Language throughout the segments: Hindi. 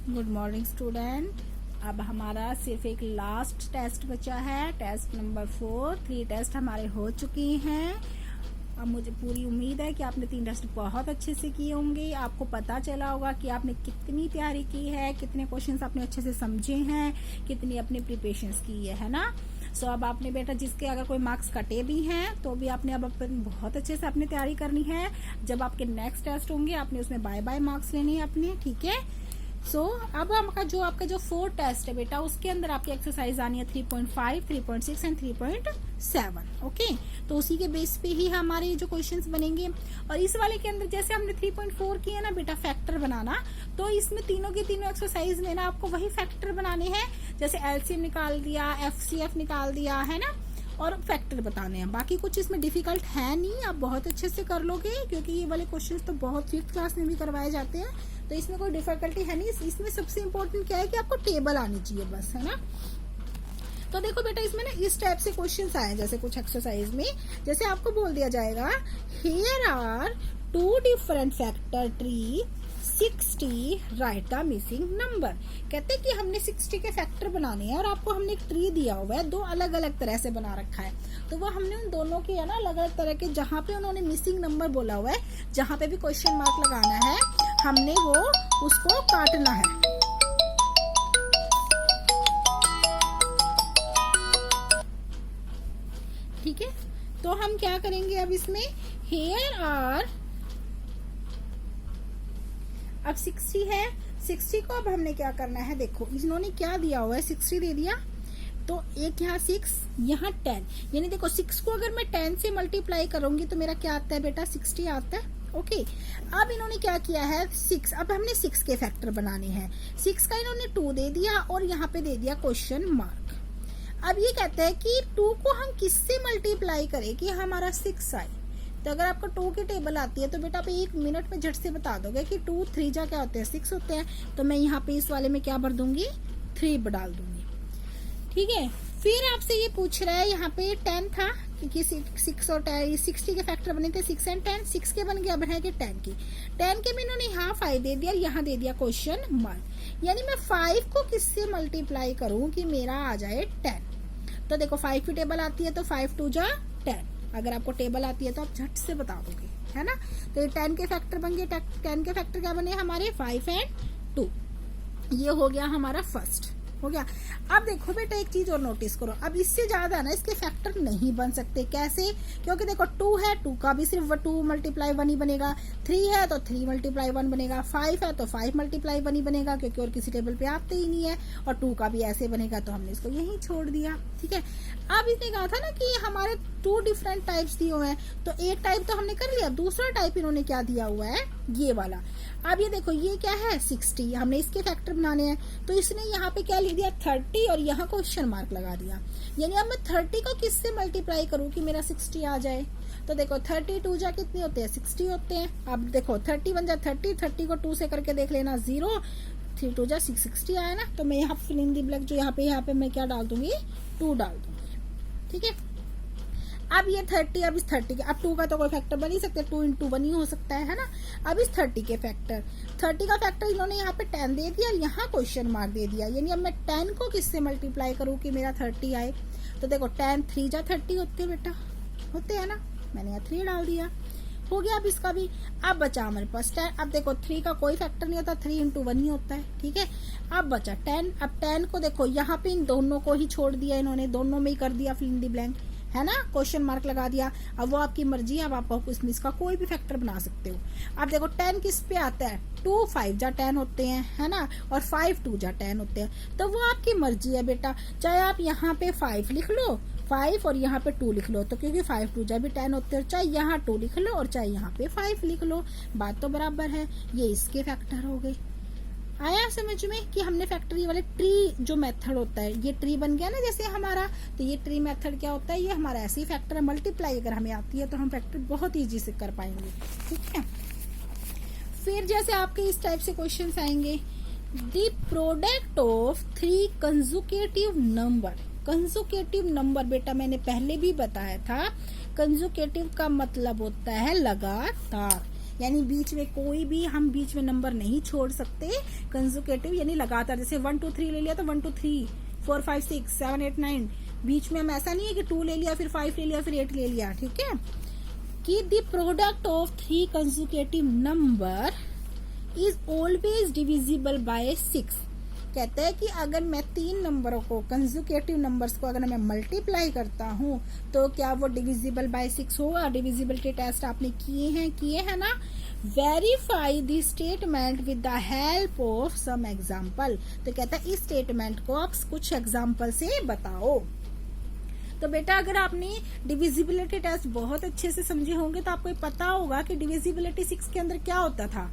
Good morning student. अब हमारा सिर्फ एक लास्ट टेस्ट बचा है, टेस्ट नंबर 4। 3 टेस्ट हमारे हो चुके हैं। अब मुझे पूरी उम्मीद है कि आपने 3 टेस्ट बहुत अच्छे से किए होंगे। आपको पता चला होगा कि आपने कितनी तैयारी की है, कितने क्वेश्चंस आपने अच्छे से समझे हैं, कितनी अपनी प्रिपरेशंस की है ना। सो अब आपने बेटा जिसके अगर कोई मार्क्स कटे भी हैं तो भी आपने अब बहुत अच्छे से अपनी तैयारी करनी है। जब आपके नेक्स्ट टेस्ट होंगे आपने उसमें बाय बाय मार्क्स लेने हैं अपने, ठीक है। अब आपका जो 4 टेस्ट है बेटा, उसके अंदर आपकी एक्सरसाइज आनी है 3.5, 3.6 एंड 3.7। ओके, तो उसी के बेस पे ही हमारे जो क्वेश्चंस बनेंगे। और इस वाले के अंदर जैसे हमने 3.4 किया ना बेटा फैक्टर बनाना, तो इसमें तीनों के तीनों एक्सरसाइज में ना आपको वही फैक्टर बनाने हैं। जैसे एलसीएम निकाल दिया, एफसीएफ निकाल दिया है ना, और फैक्टर बताने हैं। बाकी कुछ इसमें डिफिकल्ट है नहीं, आप बहुत अच्छे से कर लोगे, क्योंकि ये वाले क्वेश्चंस तो बहुत 5th क्लास में भी करवाए जाते हैं, तो इसमें कोई डिफिकल्टी है नहीं। इसमें सबसे इम्पोर्टेंट क्या है कि आपको टेबल आनी चाहिए बस, है ना। तो देखो बेटा इसमें ना इस टाइप से क्वेश्चंस आए, जैसे कुछ एक्सरसाइज में जैसे आपको बोल दिया जाएगा here are 2 different factor tree 60 write the missing number. कहते हैं कि हमने 60 के फैक्टर बनाने हैं और आपको हमने एक ट्री दिया हुआ है, 2 अलग अलग तरह से बना रखा है। तो वो हमने उन दोनों के है ना अलग अलग तरह के, जहाँ पे उन्होंने मिसिंग नंबर बोला हुआ है, जहाँ पे भी क्वेश्चन मार्क लगाना है, हमने वो उसको काटना है। ठीक है, तो हम क्या करेंगे अब इसमें, हेयर आर, अब 60 है, 60 को अब हमने क्या करना है, देखो इन्होंने क्या दिया हुआ है, 60 दे दिया, तो एक यहाँ 6, यहाँ 10, यानी देखो 6 को अगर मैं 10 से मल्टीप्लाई करूंगी तो मेरा क्या आता है बेटा, 60 आता है। ओके, अब इन्होंने क्या किया है 6, अब हमने 6 के फैक्टर बनाने हैं। 6 का इन्होंने 2 दे दिया और यहाँ पे दे दिया क्वेश्चन मार्क। अब ये कहता है कि 2 को हम किससे मल्टीप्लाई करें कि हमारा 6 आए। तो अगर आपको 2 की टेबल आती है तो बेटा आप 1 मिनट में झट से बता दोगे कि 2 3 जा क्या होते हैं, 6 होते हैं। तो मैं यहाँ पे इस वाले में क्या भर दूंगी, 3 डाल दूंगी। ठीक है, फिर आपसे ये पूछ रहा है, यहाँ पे 10 था क्योंकि 6 और 10 60 के फैक्टर बने थे, 6 एंड 10, 6 के बन गया, बनेगा 10 की। 10 के में इन्होंने यहाँ 5 दे दिया, यहाँ दे दिया क्वेश्चन मार्क। यानी मैं 5 को किससे मल्टीप्लाई करूं कि मेरा आ जाए 10। तो देखो 5 की टेबल आती है तो 5 2 जा 10, अगर आपको टेबल आती है तो आप झट से बता दोगे, है ना। तो ये 10 के फैक्टर बन गए, 10 के फैक्टर क्या बने हमारे, 5 एंड 2। ये हो गया हमारा फर्स्ट, हो गया। अब देखो बेटा एक चीज और नोटिस करो, अब इससे ज्यादा ना इसके फैक्टर नहीं बन सकते। कैसे, क्योंकि देखो 2 है, 2 का भी सिर्फ 2 मल्टीप्लाई 1 ही बनेगा। 3 है तो 3 मल्टीप्लाई 1 बनेगा। 5 है तो 5 मल्टीप्लाई 1 ही बनेगा, क्योंकि और किसी टेबल पे आते ही नहीं है। और 2 का भी ऐसे बनेगा, तो हमने इसको यही छोड़ दिया। ठीक है, अब इसने कहा था ना कि हमारे 2 डिफरेंट टाइप्स दिए हुए हैं, तो एक टाइप तो हमने कर लिया, दूसरा टाइप इन्होंने क्या दिया हुआ है, ये वाला। अब ये देखो ये क्या है 60, हमने इसके फैक्टर बनाने हैं, तो इसने यहाँ पे क्या लिख दिया 30 और यहाँ क्वेश्चन मार्क लगा दिया। यानी अब मैं 30 को किससे मल्टीप्लाई करूँ कि मेरा 60 आ जाए। तो देखो 32 जा कितने होते हैं, 60 होते हैं। अब देखो 30 बन जाए 30 को 2 से करके देख लेना, 0, 3 2 जा 6, 60 आया ना। तो मैं यहाँ फिल इन दी ब्लैंक, जो यहाँ पे मैं क्या डाल दूंगी, 2 डाल दूंगी। ठीक है, अब ये 30, अब इस 30 के, अब 2 का तो कोई फैक्टर बन ही सकते, 2 into 1 ही हो सकता है ना। अब इस 30 के फैक्टर, 30 का फैक्टर इन्होंने यहाँ पे 10 दे दिया, यहाँ क्वेश्चन मार्क दे दिया। यानी अब मैं 10 को किससे मल्टीप्लाई करूँ कि मेरा 30 आए। तो देखो 10 3 जा 30 होते बेटा, होते हैं ना, मैंने यहाँ 3 डाल दिया, हो गया। अब इसका भी, अब बचा हमारे पास 10। अब देखो 3 का कोई फैक्टर नहीं होता, 3 into 1 ही होता है। ठीक है, अब बचा 10। अब 10 को देखो यहाँ पे इन दोनों को ही छोड़ दिया इन्होंने, दोनों में ही कर दिया फिल इन दी ब्लैंक, है ना, क्वेश्चन मार्क लगा दिया। अब वो आपकी मर्जी है, अब आप इसका कोई भी फैक्टर बना सकते हो। अब देखो 10 किस पे आता है, 2 5 जा 10 होते हैं, है ना, और 5 2 जा 10 होते हैं। तो वो आपकी मर्जी है बेटा, चाहे आप यहाँ पे 5 लिख लो, 5 और यहाँ पे 2 लिख लो, तो क्योंकि 5 2 जा भी 10 होते हैं, चाहे यहाँ 2 लिख लो और चाहे यहाँ पे 5 लिख लो, बात तो बराबर है। ये इसके फैक्टर हो गए। आया समझ में कि हमने फैक्टरी वाले ट्री जो मेथड होता है, ये ट्री बन गया ना जैसे हमारा, तो ये ट्री मेथड क्या होता है, ये हमारा ऐसे ही फैक्टर है। मल्टीप्लाई अगर हमें आती है तो हम फैक्टर बहुत इजी से कर पाएंगे। ठीक है, फिर जैसे आपके इस टाइप से क्वेश्चंस आएंगे, the product of 3 conjugative number. Conjugative number बेटा मैंने पहले भी बताया था, कंजुकेटिव का मतलब होता है लगातार, यानी बीच में कोई भी हम बीच में नंबर नहीं छोड़ सकते कंसेक्यूटिव, यानी लगातार। जैसे 1 2 3 ले लिया तो 1 2 3 4 5 6 7 8 9, बीच में हम ऐसा नहीं है कि 2 ले लिया फिर 5 ले लिया फिर 8 ले लिया, ठीक है। कि the product of 3 consecutive number is always divisible by 6। कहते हैं कि अगर मैं 3 नंबरों को कंसेक्यूटिव नंबर्स को अगर मैं मल्टीप्लाई करता हूं तो क्या वो डिविजिबल बाय 6 होगा। डिविजिबिलिटी टेस्ट आपने किए हैं ना। Verify the statement with the help of some example. तो कहता है इस स्टेटमेंट को आप कुछ एग्जाम्पल से बताओ। तो बेटा अगर आपने डिविजिबिलिटी टेस्ट बहुत अच्छे से समझे होंगे तो आपको पता होगा कि डिविजिबिलिटी 6 के अंदर क्या होता था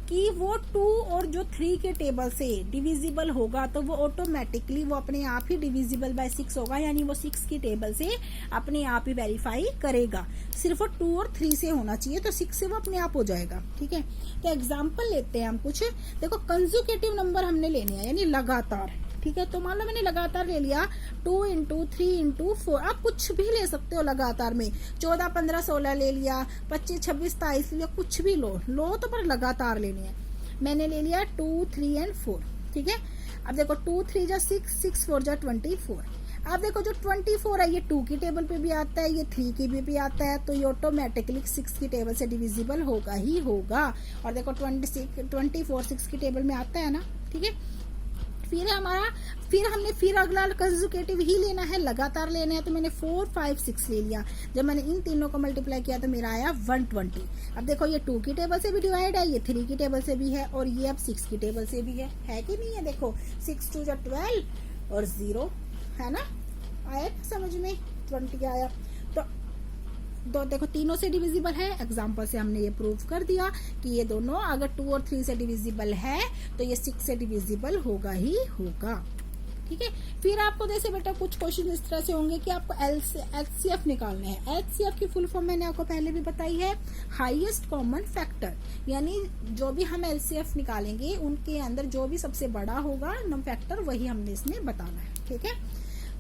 कि वो 2 और जो 3 के टेबल से डिविजिबल होगा तो वो ऑटोमेटिकली वो अपने आप ही डिविजिबल बाय 6 होगा, यानी वो 6 की टेबल से अपने आप ही वेरीफाई करेगा। सिर्फ वो 2 और 3 से होना चाहिए तो 6 से वो अपने आप हो जाएगा, ठीक है। तो एग्जाम्पल लेते हैं हम कुछ। देखो कंसेक्यूटिव नंबर हमने लेने हैं यानी लगातार, ठीक है। तो मान लो मैंने लगातार ले लिया 2 × 3 × 4, आप कुछ भी ले सकते हो लगातार में। 14 15 16 ले लिया, 25 26 23 ले लिया, कुछ भी लो तो पर लगातार लेने हैं। मैंने ले लिया 2 3 और 4, ठीक है। अब देखो 2 3 जा 6 6 4 जा 24। अब देखो जो 24 है ये 2 की टेबल पे भी आता है, ये 3 की भी आता है, तो ये ऑटोमेटिकली 6 की टेबल से डिविजिबल होगा ही होगा। और देखो 24 6 की टेबल में आता है ना, ठीक है। फिर हमने अगला कंसेक्यूटिव ही लेना है, लगातार लेना है। तो मैंने 4 5 6 ले लिया। जब मैंने इन तीनों को मल्टीप्लाई किया तो मेरा आया 120। अब देखो ये 2 की टेबल से भी डिवाइड है, ये 3 की टेबल से भी है और ये अब 6 की टेबल से भी है कि नहीं है। देखो 6 2 12 और 0 है ना, आया समझ में, 20 आया। तो देखो तीनों से डिविजिबल है। एग्जाम्पल से हमने ये प्रूव कर दिया कि ये दोनों अगर 2 और 3 से डिविजिबल है तो ये 6 से डिविजिबल होगा ही होगा, ठीक है। फिर आपको जैसे बेटा कुछ क्वेश्चन इस तरह से होंगे कि आपको एचसीएफ निकालने हैं। एचसीएफ की फुल फॉर्म मैंने आपको पहले भी बताई है, हाईएस्ट कॉमन फैक्टर, यानी जो भी हम एलसीएफ निकालेंगे उनके अंदर जो भी सबसे बड़ा होगा नम फैक्टर वही हमने इसमें बताना है, ठीक है।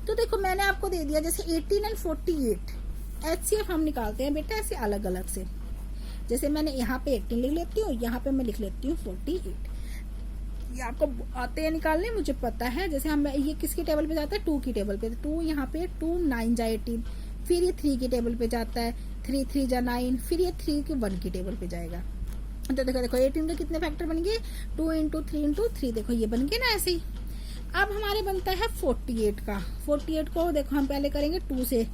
तो देखो मैंने आपको दे दिया जैसे 18 और 48 एचसीएफ हम निकालते हैं बेटा ऐसे अलग अलग से। जैसे मैंने यहाँ पे 18 लिख लेती हूँ, यहाँ पे मैं लिख लेती हूँ 48। ये आपको आते हैं निकालने, मुझे पता है। जैसे हम ये किसकी टेबल पे जाता है, 2 की टेबल पे। 2 यहाँ पे 2 9 जा 18, फिर ये 3 की टेबल पे जाता है, 3 3 जा 9, फिर ये 3 के 1 की टेबल पे जाएगा। तो देखो 18 के कितने फैक्टर बन गए, 2 × 3 × 3, देखो ये बन गए ना ऐसे ही। अब हमारे बनता है 48 का। 48 को देखो हम पहले करेंगे 2 से,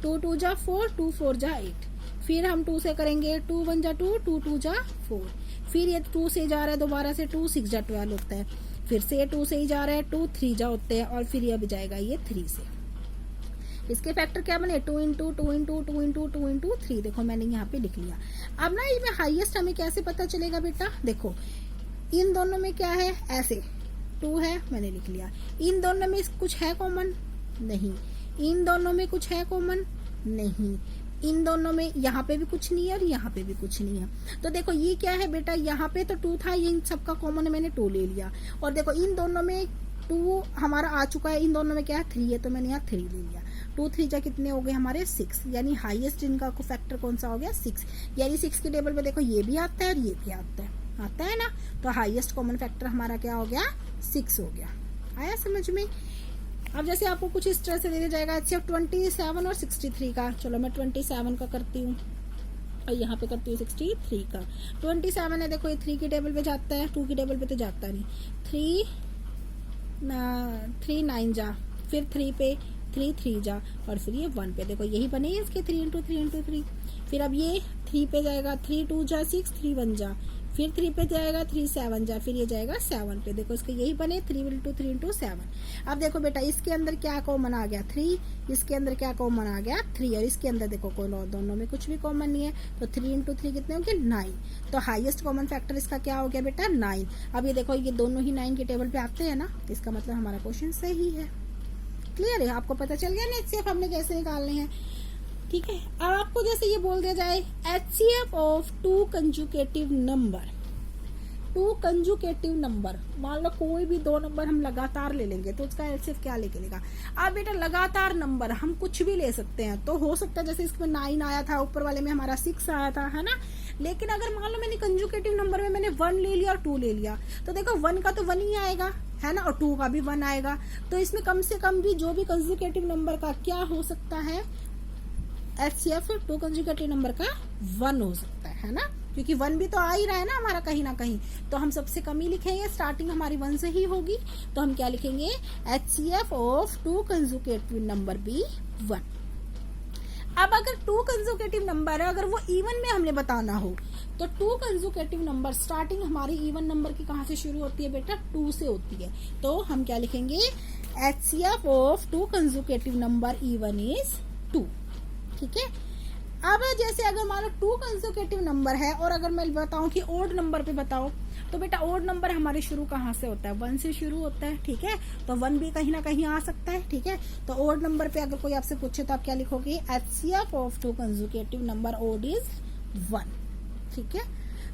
2 2 जा 4, 2 4 जा 8, फिर हम 2 से करेंगे 2 1 जा 2, 2 2 जा 4, फिर ये 2 से जा रहा है दोबारा से 2 6 जा 12 होता है, फिर से 2 से ही जा रहा है 2 3 जा होते हैं, और फिर ये अब जाएगा ये 3 से। इसके फैक्टर क्या बने, 2 × 2 2 × 2 × 2 × 3। देखो मैंने यहाँ पे लिख लिया। अब ना इसमें हाईएस्ट हमें कैसे पता चलेगा बेटा, देखो इन दोनों में क्या है, ऐसे 2 है मैंने लिख लिया। इन दोनों में कुछ है कॉमन, नहीं। इन दोनों में कुछ है कॉमन, नहीं। इन दोनों में यहाँ पे भी कुछ नहीं है और यहाँ पे भी कुछ नहीं है। तो देखो ये क्या है बेटा, यहाँ पे तो 2 था, ये इन सबका कॉमन मैंने 2 ले लिया। और देखो इन दोनों में 2 हमारा आ चुका है, इन दोनों में क्या है 3 है, तो मैंने यहाँ 3 ले लिया। 2 3 जा कितने हो गए हमारे 6, यानी हाईएस्ट इनका फैक्टर कौन सा हो गया 6। यानी 6 की टेबल पे देखो ये भी आता है और ये भी आता है ना। तो हाईएस्ट कॉमन फैक्टर हमारा क्या हो गया 6 हो गया। आया समझ में। अब जैसे आपको कुछ इस तरह से दे दिया जाएगा सिर्फ 27 और 63 का। चलो मैं 27 का करती हूँ और यहाँ पे करती हूँ 63 का। 27 है, देखो ये 3 की टेबल पे जाता है, 2 की टेबल पे तो जाता नहीं। 3 9 जा, फिर 3 पे 3 3 जा, और फिर ये 1 पे। देखो यही बने इसके 3 × 3 × 3। फिर अब ये 3 पे जाएगा, 3 2 जा 6, 3 1 जा, फिर 3 पे जाएगा, 3 7 जा, फिर ये जाएगा 7 पे। देखो इसके यही बने 3 × 3 × 7। अब देखो बेटा इसके अंदर क्या कॉमन आ गया 3, इसके अंदर क्या कॉमन आ गया 3, और इसके अंदर देखो कोई दोनों में कुछ भी कॉमन नहीं है। तो 3 × 3 कितने हो गए 9। तो हाईएस्ट कॉमन फैक्टर इसका क्या हो गया बेटा 9। अब ये देखो ये दोनों ही 9 की टेबल पे आते हैं ना, इसका मतलब हमारा क्वेश्चन सही है। क्लियर है, आपको पता चल गया ना एचसीएफ हमने कैसे निकालने हैं, ठीक है। अब आपको जैसे ये बोल दिया जाए HCF of 2 consecutive number two conjugative number, मान लो कोई भी दो नंबर हम लगातार ले लेंगे तो उसका एलसीएफ क्या लेके लेगा। अब बेटा लगातार नंबर हम कुछ भी ले सकते हैं, तो हो सकता है जैसे इसमें 9 आया था, ऊपर वाले में हमारा 6 आया था, है ना। लेकिन अगर मान लो मैंने कंजुकेटिव नंबर में मैंने 1 ले लिया और 2 ले लिया, तो देखो 1 का तो 1 ही आएगा, है ना, और 2 का भी 1 आएगा। तो इसमें कम से कम भी जो भी कंजुकेटिव नंबर का क्या हो सकता है, एचसीएफ 2 कंजुकेटिव नंबर का 1 हो सकता है ना, क्योंकि 1 भी तो आ ही रहा है ना हमारा कहीं ना कहीं, तो हम सबसे कम ही लिखेंगे, स्टार्टिंग हमारी 1 से ही होगी। तो हम क्या लिखेंगे, HCF of 2 consecutive number be 1। अब अगर 2 कंजुकेटिव नंबर है, अगर वो इवन में हमने बताना हो, तो 2 कंजुकेटिव नंबर स्टार्टिंग हमारी इवन नंबर की कहां से शुरू होती है बेटा, 2 से होती है। तो हम क्या लिखेंगे, HCF of 2 consecutive number even is 2। ठीक है। अब जैसे अगर मान लो 2 कंजुकेटिव नंबर है और अगर मैं बताऊं कि ओड नंबर पे बताओ, तो बेटा ओड नंबर हमारे शुरू कहां से होता है, 1 से शुरू होता है। ठीक है, तो 1 भी कहीं ना कहीं आ सकता है। ठीक है, तो ओड नंबर पे अगर कोई आपसे पूछे तो आप क्या लिखोगे, HCF of 2 consecutive number odd is 1। ठीक है,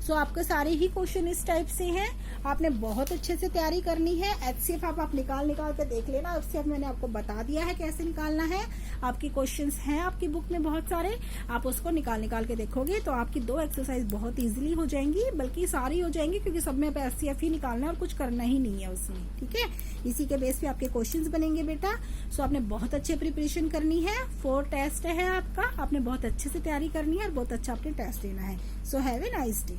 सो आपके सारे ही क्वेश्चन इस टाइप से हैं, आपने बहुत अच्छे से तैयारी करनी है। एचसीएफ आप निकाल के देख लेना, एचसीएफ मैंने आपको बता दिया है कैसे निकालना है। आपकी क्वेश्चंस हैं आपकी बुक में बहुत सारे, आप उसको निकाल के देखोगे तो आपकी 2 एक्सरसाइज बहुत इजीली हो जाएंगी, बल्कि सारी हो जाएंगी, क्योंकि सब में एचसीएफ ही निकालना है और कुछ करना ही नहीं है उसमें। ठीक है, इसी के बेस पे आपके क्वेश्चंस बनेंगे बेटा। सो आपने बहुत अच्छे प्रिपरेशन करनी है, 4 टेस्ट है आपका, आपने बहुत अच्छे से तैयारी करनी है और बहुत अच्छा आपने टेस्ट देना है। So have a nice day.